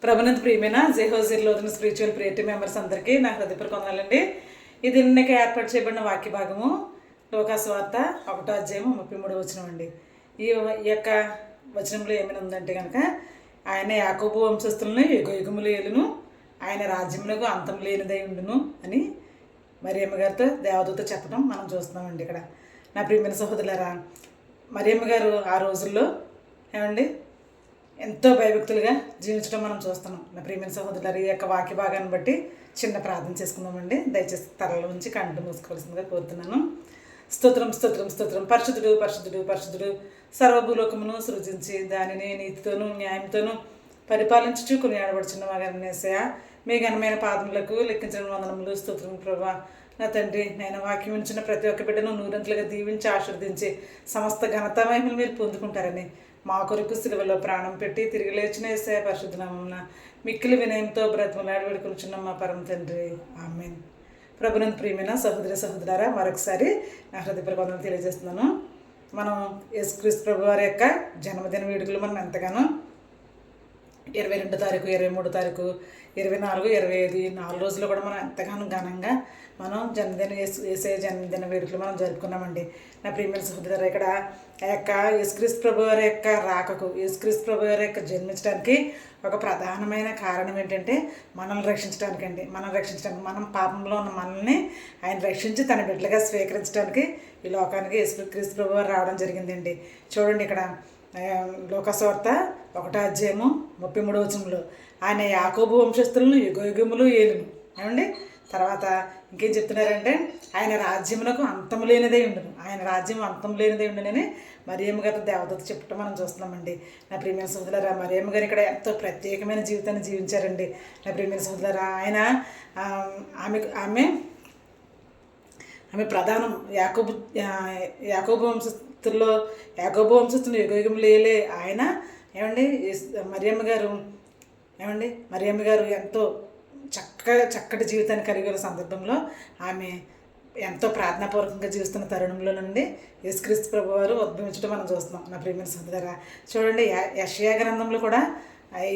ప్రభునందు ప్రియమైన జెహోజిర్లోని spiritual prayer members అందరికీ నా హృదయపూర్వక వందనాలండి. ఇది నిన్నకి ఏర్పాటు చేయబడిన వాక్య భాగము లోకాసువార్త 1:33 వచనం అండి. ఈ యొక్క వచనంలో ఏమైనా ఉందంటే కనుక ఆయన యాకోబు వంశస్థులను యుగయుగములు ఏలును, ఆయన రాజ్యములకు అంతం లేనిదై ఉండును అని మరియమ్మ గారితో దేవదూత చెప్పడం మనం చూస్తున్నామండి. ఇక్కడ నా ప్రియమైన సహోదరులారా, మరియమ్మ గారు ఆ రోజుల్లో ఏమండి ఎంతో భయభక్తులుగా జీవించడం మనం చూస్తున్నాం. నా ప్రియమైన సహోదరులారు, ఈ యొక్క వాక్య భాగాన్ని బట్టి చిన్న ప్రార్థన చేసుకుందామండి. దయచేసి తరల నుంచి కంటి మూసుకోవాల్సిందిగా కోరుతున్నాను. స్తోత్రం స్తోత్రం స్తోత్రం. పరిశుద్ధుడు పరిశుద్ధుడు పరిశుద్ధుడు, సర్వభూలోకమును సృజించి దానిని నీతితోనూ న్యాయంతోనూ పరిపాలించుచు కొనియాడబడుచున్న మా గణనేసయ, మీ ఘనమైన పాదములకు లెక్కించిన వందనములు. స్తోత్రం ప్రభా. నా తండ్రి, నేను వాక్యం ఉంచిన ప్రతి ఒక్క బిడ్డను నూరంతులుగా దీవించి ఆశీర్వదించి సమస్త ఘనత మహిమలు మీరు పొందుకుంటారని మా కొరకు సిలువలో ప్రాణం పెట్టి తిరిగి లేచిన యేసయ్య పరిశుద్ధ నామమున మిక్కిలి వినయంతో బ్రతిమలాడి వేడుకొనుచున్న మా పరమ తండ్రి, ఆమేన్. ప్రభునందు ప్రియమైన సహోదరి సహోదరులారా, మరొకసారి నా హృదయపూర్వక వందనాలు తెలియజేస్తున్నాను. మనం యేసుక్రీస్తు ప్రభు వారి యొక్క జన్మదిన వేడుకలు మనం ఎంతగానో 22 తారీఖు, 23 తారీఖు, 24, 25 ఈ 4 రోజులు కూడా మనం ఎంతగానో ఘనంగా మనం యేసయ్య జన్మదిన వేడుకలు మనం జరుపుకున్నామండి. నా ప్రియమైన సహోదరులారా, ఇక్కడ ఆ యొక్క యేసుక్రీస్తు ప్రభు వారి యొక్క రాకకు, యేసుక్రీస్తు ప్రభు వారి యొక్క జన్మించడానికి ఒక ప్రధానమైన కారణం ఏంటంటే మనల్ని రక్షించడానికండి. మనం పాపంలో ఉన్న మనల్ని ఆయన రక్షించి తన బిడ్డలుగా స్వీకరించడానికి ఈ లోకానికి యేసుక్రీస్తు ప్రభు వారు రావడం జరిగిందండి. చూడండి, ఇక్కడ లోకాసువార్త 1:33 వచనంలో ఆయన యాకోబు వంశస్థులను యుగయుగములు ఏలును ఏమండి. తర్వాత ఇంకేం చెప్తున్నారంటే ఆయన రాజ్యమునకు అంతము లేనిదే ఉండును, ఆయన రాజ్యం అంతం లేనిదే ఉండునని మరియమ్మ గారు దేవదూత చెప్పటం మనం చూస్తున్నామండి. నా ప్రియమైన సహోదరులారా, మరియమ్మ గారు ఇక్కడ ఎంతో ప్రత్యేకమైన జీవితాన్ని జీవించారండి. నా ప్రియమైన సహోదరులారా, ఆయన ఆమె ప్రధానం యాకోబు వంశస్థులు యుగయుగములు ఏలే ఆయన ఏమండి. మరియమ్మ గారు ఎంతో చక్కటి జీవితాన్ని కలిగి ఉన్న సందర్భంలో ఆమె ఎంతో ప్రార్థనాపూర్వకంగా జీవిస్తున్న తరుణంలో నుండి యేసుక్రీస్తు ప్రభు వారు ఉద్భవించడం మనం చూస్తున్నాం. నా ప్రియమైన సహోదరులారా, చూడండి, యెషయా గ్రంథంలో కూడా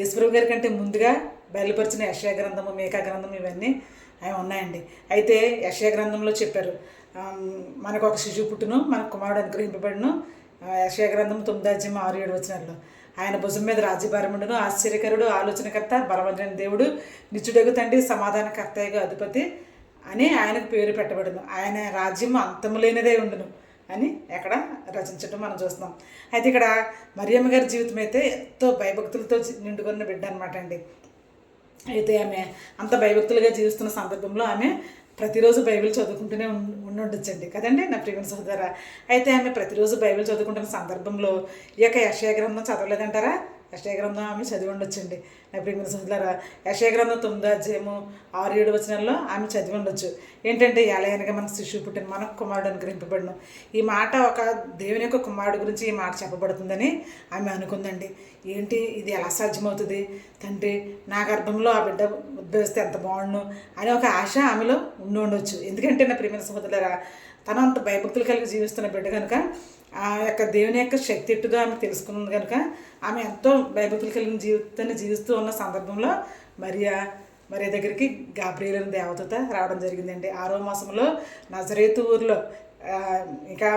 యేసుప్రభు గారి కంటే ముందుగా బయలుపరిచిన యెషయా గ్రంథము, మీకా గ్రంథం ఇవన్నీ అవి ఉన్నాయండి. అయితే యెషయా గ్రంథంలో చెప్పారు, మనకు ఒక శిశువు పుట్టును, మనకు కుమారుడు అనుగ్రహింపబడును. యెషయా గ్రంథం 9:6-7 వచనాల్లో ఆయన భుజం మీద రాజ్యభారముండును, ఆశ్చర్యకరుడు, ఆలోచనకర్త, బలవంతుడైన దేవుడు, నిత్యుడగు తండ్రి, సమాధానకర్తయ్యగా అధిపతి అని ఆయనకు పేరు పెట్టబడును. ఆయన రాజ్యం అంతము లేనిదే ఉండును అని ఎక్కడ రచించడం మనం చూస్తున్నాం. అయితే ఇక్కడ మరియమ్మ గారి జీవితం అయితే ఎంతో భయభక్తులతో నిండుకున్న బిడ్డ అనమాట అండి. అయితే ఆమె అంత భయభక్తులుగా జీవిస్తున్న సందర్భంలో ఆమె ప్రతిరోజు బైబిల్ చదువుకుంటూనే ఉండొచ్చండి కదండి నా ప్రియమైన సహోదరా. అయితే ఆమె ప్రతిరోజు బైబిల్ చదువుకుంటున్న సందర్భంలో ఈ యొక్క యెషయా గ్రంథం చదవలేదంటారా? యెషయా గ్రంథం ఆమె చదివి ఉండొచ్చండి నా ప్రియమైన సహోదరా. యెషయా గ్రంథం 9:6-7 వచనాల్లో ఆమె చదివి ఉండొచ్చు. ఏంటంటే, ఎలాగనగా మనకు శిశువు పుట్టిన, మనకు కుమారుడు అనుగ్రహింపబడును. ఈ మాట ఒక దేవుని యొక్క కుమారుడు గురించి ఈ మాట చెప్పబడుతుందని ఆమె అనుకుందండి. ఏంటి ఇది, ఎలా సాధ్యమవుతుంది? తండ్రి, నా గర్భంలో ఆ బిడ్డ ఉద్భవిస్తే ఎంత బాగుండు అని ఒక ఆశ ఆమెలో ఉండొచ్చు. ఎందుకంటే నా ప్రియమైన సహోదరులారా, తను అంత భయభక్తులు కలిగి జీవిస్తున్న బిడ్డ కనుక ఆ యొక్క దేవుని యొక్క శక్తి ఎట్టుగా ఆమె తెలుసుకున్నది కనుక ఆమె ఎంతో భయభక్తులు కలిగిన జీవితాన్ని జీవిస్తూ ఉన్న సందర్భంలో మరియ దగ్గరికి గాబ్రియల్ అనే దేవదూత రావడం జరిగిందండి. 6వ మాసంలో నజరేతు ఊరిలో, ఇంకా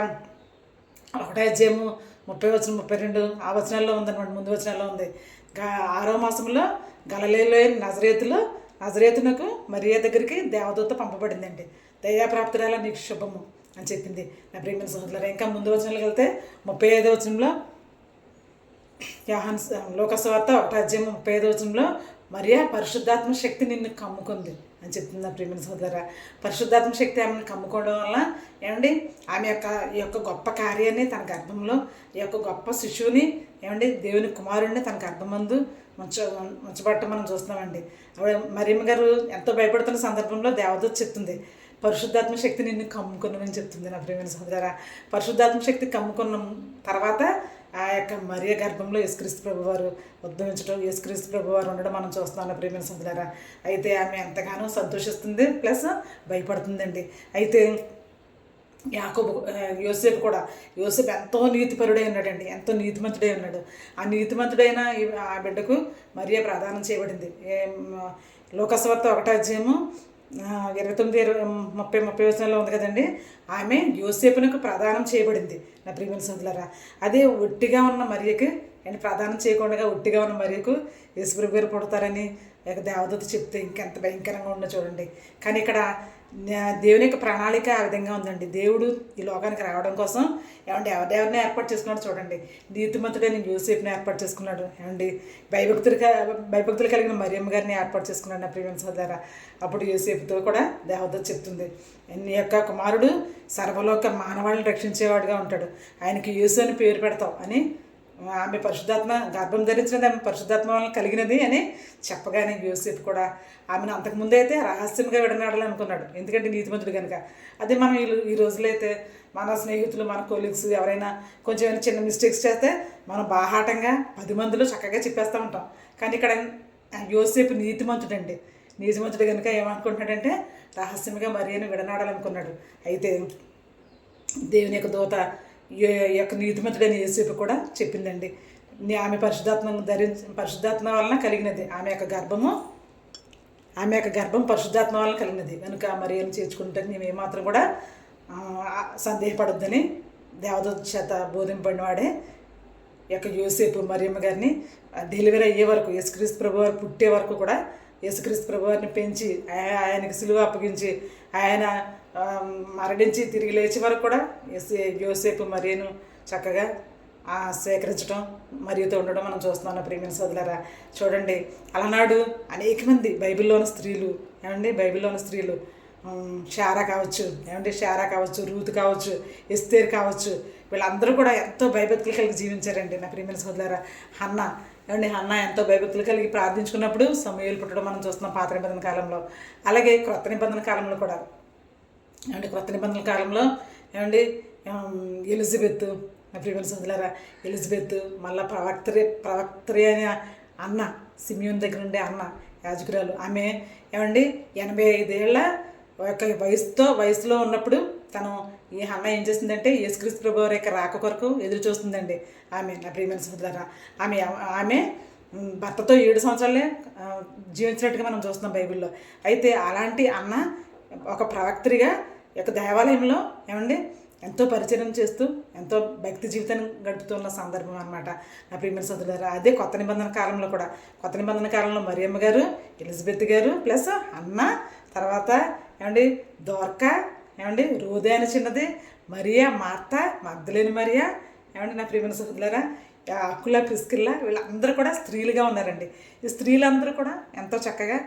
1:30-32 ఆ వచనాల్లో ఉందన్నమాట, ముందు వచనాల్లో ఉంది. 6వ మాసంలో గలిలయలో నజరేతునకు మరియ దగ్గరికి దేవదూత పంపబడిందండి. దయాప్రాప్తురాల నీకు శుభము అని చెప్పింది నా ప్రియమైన సహోదరులారా. ఇంకా ముందు వచనాలకు వెళ్తే 35వ వచనంలో లోకాసువార్త 1:35 వచనంలో మరియా పరిశుద్ధాత్మ శక్తి నిన్ను కమ్ముకుంది అని చెప్తుంది నా ప్రియమైన సహోదరులారా. పరిశుద్ధాత్మ శక్తి ఆమెను కమ్ముకోవడం వల్ల ఏమండి, ఆమె ఈ యొక్క గొప్ప కార్యాన్ని తన గర్భంలో, ఈ యొక్క గొప్ప శిశువుని ఏమండి, దేవుని కుమారుడిని తన గర్భమందు ఉంచబట్ట మనం చూస్తున్నామండి. మరియమ్మ గారు ఎంతో భయపడుతున్న సందర్భంలో దేవదూత చెప్తుంది, పరిశుద్ధాత్మ శక్తి నిన్ను కమ్ముకున్నానని చెప్తుంది నా ప్రియమైన సహోదరులారా. పరిశుద్ధాత్మ శక్తి కమ్ముకున్న తర్వాత ఆ యొక్క మరియ గర్భంలో యేసుక్రీస్తు ప్రభు వారు ఉద్భవించడం, యేసుక్రీస్తు ప్రభు వారు ఉండడం మనం చూస్తున్నాం నా ప్రియమైన సహోదరులారా. అయితే ఆమె ఎంతగానో సంతోషిస్తుంది, ప్లస్ భయపడుతుందండి. అయితే యాకోబు యోసేపు కూడా యోసేపు ఎంతో నీతిపరుడై ఉన్నాడండి, ఎంతో నీతిమంతుడై ఉన్నాడు. ఆ నీతిమంతుడైన ఆ బిడ్డకు మరియ ప్రదానం చేయబడింది. లోకస్వార్త 1వ అధ్యాయము 29, 30 వచనాల్లో ఉంది కదండి. ఆమె యోసేపునకు ప్రదానం చేయబడింది నా ప్రియమైన సోదరులారా. అదే ఒట్టిగా ఉన్న మరియకు అండ్ ప్రదానం చేయకుండా ఒట్టిగా ఉన్న మరియకు యేసుప్రభు గారు పుడతారని దేవదూత చెప్తే ఇంకెంత భయంకరంగా ఉందో చూడండి. కానీ ఇక్కడ దేవుని యొక్క ప్రణాళిక ఆ విధంగా ఉందండి. దేవుడు ఈ లోకానికి రావడం కోసం ఎవరిని ఏర్పాటు చేసుకున్నాడు చూడండి. నీతిమంతుడైన యోసేపుని ఏర్పాటు చేసుకున్నాడు. భయభక్తులు కలిగిన మరియమ్మ గారిని ఏర్పాటు చేసుకున్నాడు నా ప్రియమైన సోదరులారా. అప్పుడు యోసేపుతో కూడా దేవదూత చెప్తుంది, నీ యొక్క కుమారుడు సర్వలోక మానవాళిని రక్షించేవాడుగా ఉంటాడు, ఆయనకి యేసు అని పేరు పెడతావు అని. ఆమె పరిశుద్ధాత్మ గర్భం ధరించినది ఆమె పరిశుద్ధాత్మ వలన కలిగినది అని చెప్పగానే యోసేపు కూడా ఆమెను అంతకుముందే అయితే రహస్యంగా విడనాడాలనుకున్నాడు, ఎందుకంటే నీతిమంతుడు కనుక. అదే మనం ఈ రోజులో అయితే మన స్నేహితులు, మన కొలీగ్స్ ఎవరైనా కొంచెం ఏమైనా చిన్న మిస్టేక్స్ చేస్తే మనం బాహాటంగా 10 మందిలో చక్కగా చెప్పేస్తూ ఉంటాం. కానీ ఇక్కడ యోసేపు నీతిమంతుడండి. నీతిమంతుడు కనుక ఏమనుకుంటున్నాడంటే రహస్యంగా మరియను విడనాడాలనుకున్నాడు. అయితే దేవుని యొక్క దూత యొక్క నీతిమంతుడైన యేసేపు కూడా చెప్పిందండి, ఆమె పరిశుద్ధాత్మ వలన కలిగినది, ఆమె యొక్క గర్భం పరిశుద్ధాత్మ వలన కలిగినది కనుక మరియను చేర్చుకుంటే మేము ఏమాత్రం కూడా సందేహపడొద్దని దేవదూత చేత బోధింపడిన వాడే యొక్క యోసేపు మరియమ్మ గారిని డెలివరీ అయ్యే వరకు, యేసుక్రీస్తు ప్రభువారు పుట్టే వరకు కూడా యేసుక్రీస్తు ప్రభువారిని పెంచి ఆయనకి సిలువ అప్పగించి ఆయన మరణించి తిరిగి లేచే వరకు కూడా యోసేపు మరియను చక్కగా సేకరించడం మరియుతో ఉండడం మనం చూస్తున్నాం ప్రియమైన సోదరులారా. చూడండి, అలనాడు అనేక మంది బైబిల్లోని స్త్రీలు శారా కావచ్చు, రూతు కావచ్చు, ఎస్తేర్ కావచ్చు, వీళ్ళందరూ కూడా ఎంతో భయభక్తులు కలిగి జీవించారండి నా ప్రియమైన సోదరులారా. హన్నా ఎంతో భయభక్తులు కలిగి ప్రార్థించుకున్నప్పుడు సమూయేలు పుట్టడం మనం చూస్తున్నాం పాత నిబంధన కాలంలో. అలాగే క్రొత్త నిబంధన కాలంలో కూడా క్రొత్త నిబంధన కాలంలో ఎలిజబెత్ నా ప్రియమైన సోదరులారా, ఎలిజబెత్ మళ్ళీ ప్రవక్త్రి అనే అన్న, సిమియోన్ దగ్గర ఉండే అన్న యాజకురాలు, ఆమె 85 ఏళ్ల ఒక వయసులో ఉన్నప్పుడు తను ఈ అన్న ఏం చేస్తుందంటే యేసుక్రీస్తు ప్రభువారి యొక్క రాక కొరకు ఎదురు చూస్తుందండి. ఆమె నా ప్రియమైన సోదరులారా, ఆమె భర్తతో 7 సంవత్సరాలే జీవించినట్టుగా మనం చూస్తున్నాం బైబిల్లో. అయితే అలాంటి అన్న ఒక ప్రవక్త్రిగా యొక్క దేవాలయంలో ఎంతో పరిచయం చేస్తూ ఎంతో భక్తి జీవితాన్ని గడుపుతున్న సందర్భం అనమాట నా ప్రియమైన సోదరులారా. అదే కొత్త నిబంధన కాలంలో మరియమ్మ గారు, ఎలిజబెత్ గారు ప్లస్ అన్న, తర్వాత దోర్కా, రోదే అని చిన్నది, మరియా, మార్త, మగ్దలేని మరియా, నా ప్రియమైన సోదరులారా, అకుల, ప్రిస్కిల్లా, వీళ్ళందరూ కూడా స్త్రీలుగా ఉన్నారండి. ఈ స్త్రీలందరూ కూడా ఎంతో చక్కగా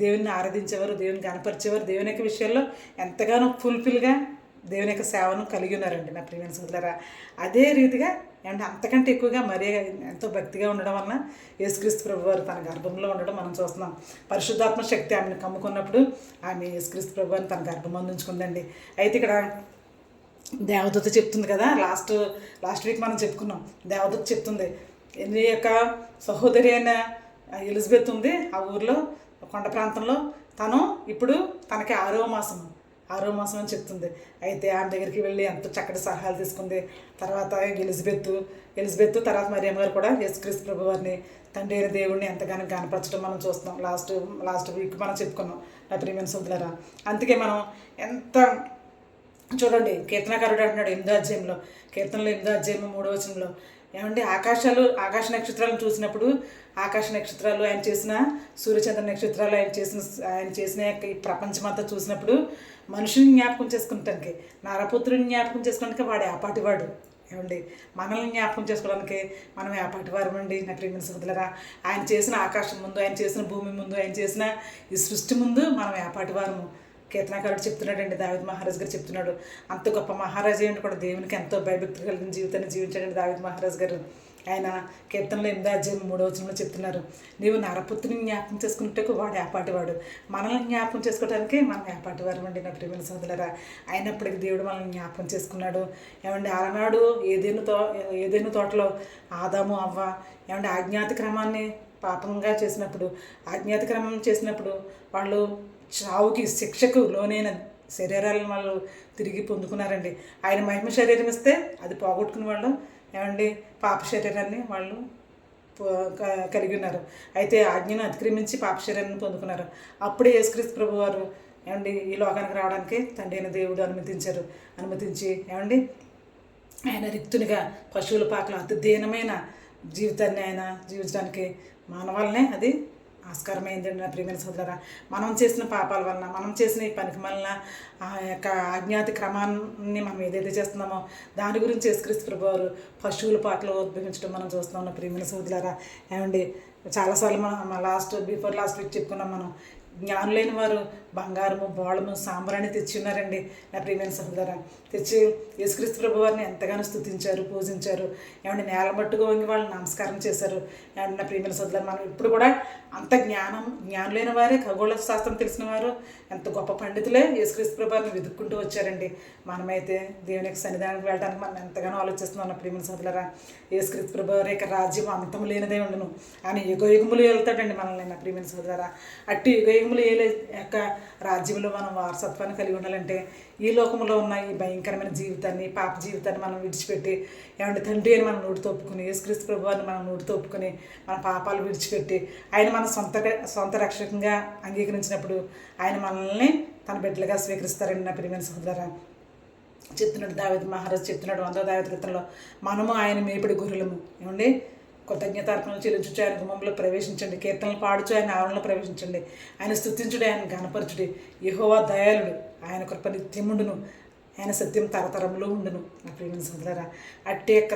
దేవుని ఆరాధించేవారు, దేవుని కనపరిచేవారు, దేవుని యొక్క విషయాల్లో ఎంతగానో ఫుల్ఫిల్గా దేవుని యొక్క సేవను కలిగి ఉన్నారండి నా ప్రియమైన సోదరులారా. అదే రీతిగా అంతకంటే ఎక్కువగా మరీ ఎంతో భక్తిగా ఉండడం వలన యేసుక్రీస్తు ప్రభువారు తన గర్భంలో ఉండడం మనం చూస్తున్నాం. పరిశుద్ధాత్మ శక్తి ఆమెను కమ్ముకున్నప్పుడు ఆమె యేసుక్రీస్తు ప్రభువారిని తన గర్భం అందించుకుందండి. అయితే ఇక్కడ దేవదూత చెప్తుంది కదా, లాస్ట్ వీక్ మనం చెప్పుకున్నాం. దేవదూత చెప్తుంది, నీ యొక్క సహోదరి అయిన ఎలిజబెత్ ఉంది ఆ ఊర్లో కొండ ప్రాంతంలో, తను ఇప్పుడు తనకి 6వ మాసం అని చెప్తుంది. అయితే ఆమె దగ్గరికి వెళ్ళి ఎంతో చక్కటి సలహాలు తీసుకుంది. తర్వాత ఎలిజబెత్ తర్వాత మరియమ్మ గారు కూడా యేసుక్రీస్తు ప్రభువారిని తండ్రి అయిన దేవుడిని ఎంతగానో గణపరచడం మనం చూస్తున్నాం. లాస్ట్ వీక్ మనం చెప్పుకున్నాం నా ప్రియమైన సోదరులారా. అందుకే మనం ఎంత చూడండి, కీర్తనకారుడు అంటున్నాడు 8వ అధ్యాయంలో, కీర్తనలో 8వ అధ్యాయం 3వ వచనంలో, ఆకాశ నక్షత్రాలను చూసినప్పుడు, ఆకాశ నక్షత్రాలు ఆయన చేసిన సూర్యచంద్ర నక్షత్రాలు ఆయన చేసిన ఈ ప్రపంచమంతా చూసినప్పుడు మనుషుని జ్ఞాపకం చేసుకుంటానికి, నరపుత్రుని జ్ఞాపకం చేసుకోవడానికి వాడు ఏపాటివాడు. మనల్ని జ్ఞాపకం చేసుకోవడానికి మనం ఏపాటివారం అండి నా ప్రియమైన సోదరులారా. ఆయన చేసిన ఆకాశం ముందు, ఆయన చేసిన భూమి ముందు, ఆయన చేసిన ఈ సృష్టి ముందు మనం ఏపాటివారము. కీర్తనకారుడు చెప్తున్నాడండి, దావీదు మహారాజు గారు చెప్తున్నాడు. అంత గొప్ప మహారాజు ఏంటి కూడా దేవునికి ఎంతో భయభక్తి కలిగిన జీవితాన్ని జీవించాడండి దావీదు మహారాజు గారు. ఆయన కీర్తనలో 8వ అధ్యాయం 3వ వచనంలో చెప్తున్నారు, నీవు నరపుత్రుని జ్ఞాపకం చేసుకున్నట్టు వాడు ఏపాటివాడు, మనల్ని జ్ఞాపకం చేసుకోవడానికి మనం ఏపాటివారు అండి నా ప్రియమైన సోదరులారా. అయినప్పటికీ దేవుడు మనల్ని జ్ఞాపకం చేసుకున్నాడు. ఆనాడు ఏదైనా తోటలో ఆదాము అవ్వ ఆజ్ఞాత క్రమాన్ని పాపంగా చేసినప్పుడు వాళ్ళు చావుకి శిక్షకు లోనైన శరీరాలను వాళ్ళు తిరిగి పొందుకున్నారండి. ఆయన మహిమ శరీరం ఇస్తే అది పోగొట్టుకున్న వాళ్ళు ఏమండి పాప శరీరాన్ని వాళ్ళు కలిగి ఉన్నారు. అయితే ఆజ్ఞను అతిక్రమించి పాప శరీరాన్ని పొందుకున్నారు. అప్పుడే యేసుక్రీస్తు ప్రభు వారు ఏమండి ఈ లోకానికి రావడానికి తండ్రి అయిన దేవుడు అనుమతించి ఏమండి ఆయన రిక్తునిగా పశువుల పాకలో అతి దీనమైన జీవితాన్ని ఆయన జీవించడానికి మానవాళ్ళనే అది ఆస్కారమైందండి. నా ప్రియమైన సోదరులారా, మనం చేసిన పాపాల వలన, మనం చేసిన ఈ పనికి వలన ఆ యొక్క అజ్ఞాతి క్రమాన్ని మనం ఏదైతే చేస్తున్నామో దాని గురించి యేసుక్రీస్తు ప్రభు వారు పశువుల పాకలో ఉద్భవించడం మనం చూస్తున్నాం. నా ప్రియమైన సోదరులారా, ఏమండి చాలాసార్లు మనం బిఫోర్ లాస్ట్ వీక్ చెప్పుకున్నాం. మనం జ్ఞానులైన వారు బంగారము బోళము సాంబ్రాన్ని తెచ్చి ఉన్నారండి. నా ప్రియమైన సహోదరా, తెచ్చి యేసుక్రీస్తు ప్రభు వారిని ఎంతగానో స్తుతించారు, పూజించారు. ఏమంటే నేల మట్టుగా వంగి వాళ్ళు నమస్కారం చేశారు. ఏమంటే నా ప్రియమైన సహోదరు, మనం ఇప్పుడు కూడా అంత జ్ఞానులైన వారే, ఖగోళ శాస్త్రం తెలిసిన వారు, ఎంత గొప్ప పండితులే యేసుక్రీస్తు ప్రభు వారిని వెతుక్కుంటూ వచ్చారండి. మనమైతే దేవుని యొక్క సన్నిధానానికి వెళ్ళడానికి మనం ఎంతగానో ఆలోచిస్తున్నాం. నా ప్రియమైన సహోదరులారా, యేసుక్రీస్తు ప్రభు వారి యొక్క రాజ్యం అంతం లేనిదే ఉండను. ఆయన యుగయుగములు వెళ్తాడండి మనల్ని. నా ప్రియమైన సహోదరులారా, అట్టి యుగయుగములు యొక్క రాజ్యంలో మనం వారసత్వాన్ని కలిగి ఉండాలంటే ఈ లోకంలో ఉన్న ఈ భయంకరమైన జీవితాన్ని, పాప జీవితాన్ని మనం విడిచిపెట్టి ఏమంటే తండ్రి అని మనం నోటితో ఒప్పుకుని, యేసుక్రీస్తు ప్రభువారిని మనం నోటితో ఒప్పుకొని మన పాపాలు విడిచిపెట్టి ఆయన మన సొంత రక్షకంగా అంగీకరించినప్పుడు ఆయన మనల్ని తన బిడ్డలుగా స్వీకరిస్తారండి. నా ప్రియమైన సహోదరులారా, చెప్తున్నాడు దావీదు మహారాజు చెప్తున్నాడు 100వ దావీదు కీర్తనలో, మనము ఆయన మేపిడి గొర్రెలము. ఏమండి కృతజ్ఞతార్పణలు చెల్లించుచు ఆయన గుమ్మంలో ప్రవేశించండి, కీర్తనలు పాడుచు ఆయన ఆవరణలో ప్రవేశించండి, ఆయన స్తుతించుడు, ఆయన ఘనపరచుడి. యెహోవా దయాళుడు, ఆయన కృప నిత్యముండును, ఆయన సత్యం తరతరంలో ఉండును. నా ప్రియమైన సోదరులారా, అట్టి యొక్క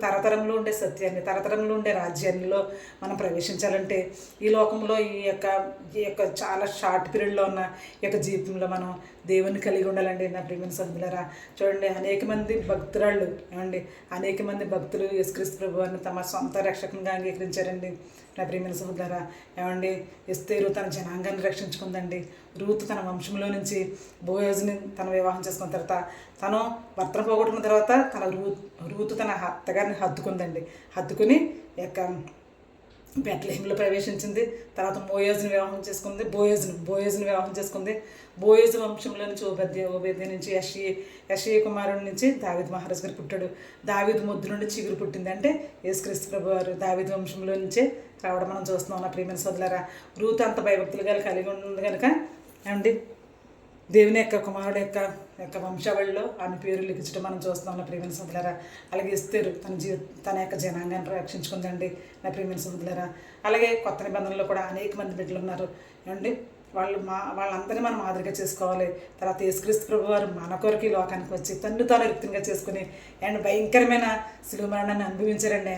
తరతరంలో ఉండే సత్యాన్ని, తరతరంలో ఉండే రాజ్యాల్లో మనం ప్రవేశించాలంటే ఈ లోకంలో ఈ యొక్క చాలా షార్ట్ పీరియడ్లో ఉన్న ఈ యొక్క జీవితంలో మనం దేవుని కలిగి ఉండాలండి. నా ప్రియమైన సోదరులారా, చూడండి, అనేక మంది భక్తురాళ్ళు ఏమండి, అనేక మంది భక్తులు యేసుక్రీస్తు ప్రభువారిని తమ సొంత రక్షకంగా అంగీకరించారండి. నా ప్రియమైన సహోదరులారా, ఏమండి ఎస్తేరు తన జనాంగాన్ని రక్షించుకుందండి. రూతు తన వంశంలో నుంచి బోయజుని తన వివాహం చేసుకున్న తర్వాత, తను భర్తను పోగొట్టుకున్న తర్వాత రూతు తన అత్తగారిని హత్తుకుని యొక్క బెత్లెహేంలో ప్రవేశించింది. తర్వాత బోయజుని వివాహం చేసుకుంది. బోయజుని వివాహం చేసుకుంది. బోయజు వంశంలో నుంచి ఓబేద్య నుంచి యెషయ కుమారుడి నుంచి దావీదు మహారాజు గారు పుట్టాడు. దావీదు ముద్దు నుండి చిగురు పుట్టింది. అంటే యేసుక్రీస్తు ప్రభు వారు దావీదు వంశంలో నుంచే రావడం మనం చూస్తున్నాం. నా ప్రియమైన సోదరులారా, రూతు అంత భయభక్తులుగా కలిగి ఉంది కనుక ఏమండి దేవుని యొక్క కుమారుడు యొక్క వంశావళిలో ఆమె పేరు లిఖించడం మనం చూస్తున్నాం. నా ప్రియమైన సోదరులారా, అలాగే ఎస్తేరు తన యొక్క జనాంగాన్ని రక్షించుకుందండి. నా ప్రియమైన సోదరులారా, అలాగే కొత్త నిబంధనలో కూడా అనేక మంది బిడ్డలు ఉన్నారు. ఏమండి వాళ్ళందరినీ మనం మాదిరిగా చేసుకోవాలి. తర్వాత యేసుక్రీస్తు ప్రభు వారు మన కొరకు ఈ లోకానికి వచ్చి తాను రిక్తంగా చేసుకుని అండ్ భయంకరమైన శిలువ మరణాన్ని అనుభవించారండి.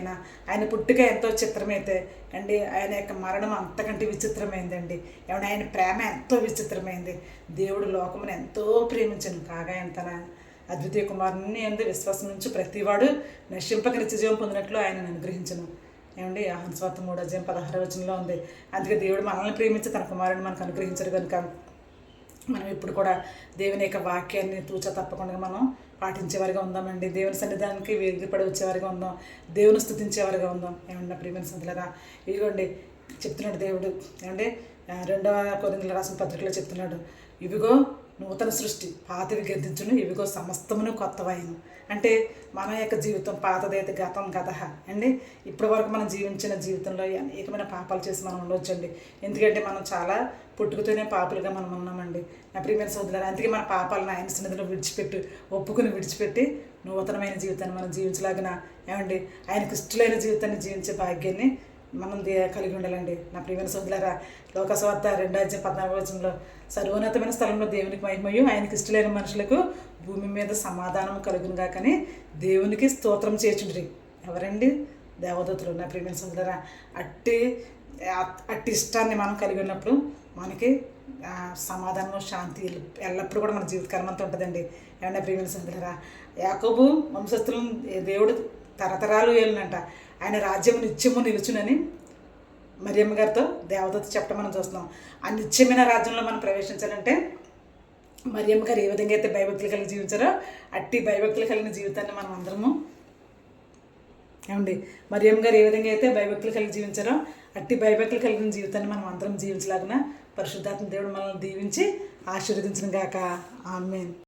ఆయన పుట్టుక ఎంతో చిత్రమైతే అండి ఆయన యొక్క మరణం అంతకంటే విచిత్రమైందండి. ఏమన్నా ఆయన ప్రేమ ఎంతో విచిత్రమైంది. దేవుడు లోకమును ఎంతో ప్రేమించను కాగా ఆయన తన అద్వితీయ కుమారుని అందు విశ్వాసం నుంచి ప్రతివాడు నశింపక నిత్యజీవం పొందినట్లు ఆయనను అనుగ్రహించను. ఏమండి యోహాను సువార్త 3:16 ఉంది. అందుకే దేవుడు మనల్ని ప్రేమించి తన కుమారుని మనకు అనుగ్రహించారు కనుక మనం ఇప్పుడు కూడా దేవుని యొక్క వాక్యాన్ని తూచా తప్పకుండా మనం పాటించేవారిగా ఉందామండి. దేవుని సన్నిధానానికి వేగిపడి వచ్చేవారిగా ఉందాం, దేవుని స్తుతించేవారిగా ఉందాం. ఏమన్నా ప్రియమైన సోదరులారా, ఇదిగోండి చెప్తున్నాడు దేవుడు. ఏమంటే 2వ కొరింథీయులకు రాసిన పత్రికలో చెప్తున్నాడు, ఇవిగో నూతన సృష్టి, పాతవి గద్దించును, ఇవిగో సమస్తమును కొత్తవైను. అంటే మన యొక్క జీవితం పాతదైతే గతం గతహ అండి. ఇప్పటి వరకు మనం జీవించిన జీవితంలో అనేకమైన పాపాలు చేసి మనం ఉండవచ్చండి. ఎందుకంటే మనం చాలా పుట్టుకతోనే పాపులుగా మనం ఉన్నామండి. నా ప్రియమైన సోదరులారా, అందుకే మన పాపాలను ఆయన సన్నిధిలో విడిచిపెట్టి నూతనమైన జీవితాన్ని మనం జీవించలాగిన ఏమండి ఆయనకు ఇష్టమైన జీవితాన్ని జీవించే భాగ్యాన్ని మనం కలిగి ఉండాలండి. నా ప్రియమైన సోదరులారా, లోక సువార్త 2:14 సర్వోన్నతమైన స్థలంలో దేవునికి మహిమయు ఆయనకి ఇష్టమైన మనుషులకు భూమి మీద సమాధానం కలుగునుగా కానీ దేవునికి స్తోత్రం చేయుచుండిరి. ఎవరండి? దేవదూతలు. నా ప్రియమైన సోదరులారా, అట్టి ఇష్టాన్ని మనం కలిగి ఉన్నప్పుడు మనకి సమాధానము శాంతి ఎల్లప్పుడూ కూడా మన జీవితకాలం అంతా ఉంటుందండి. ఏమన్నా ప్రియమైన సోదరులారా, యాకోబు వంశస్థులను దేవుడు తరతరాలు ఏలినంట, ఆయన రాజ్యం నిత్యము నిలుచునని మరియమ్మ గారితో దేవదూత చెప్పడం మనం చూస్తున్నాం. ఆ నిత్యమైన రాజ్యంలో మనం ప్రవేశించాలంటే మరియమ్మ గారు ఏ విధంగా అయితే భయభక్తులు కలిగి జీవించారో అట్టి భయభక్తులు కలిగిన జీవితాన్ని మనం అందరము ఏమండి మరియమ్మ గారు ఏ విధంగా అయితే భయభక్తులు కలిగి జీవించారో అట్టి భయభక్తులు కలిగిన జీవితాన్ని మనం అందరం జీవించలాగిన పరిశుద్ధాత్మ దేవుడు మనల్ని దీవించి ఆశీర్వదించిన గాక ఆమేన్.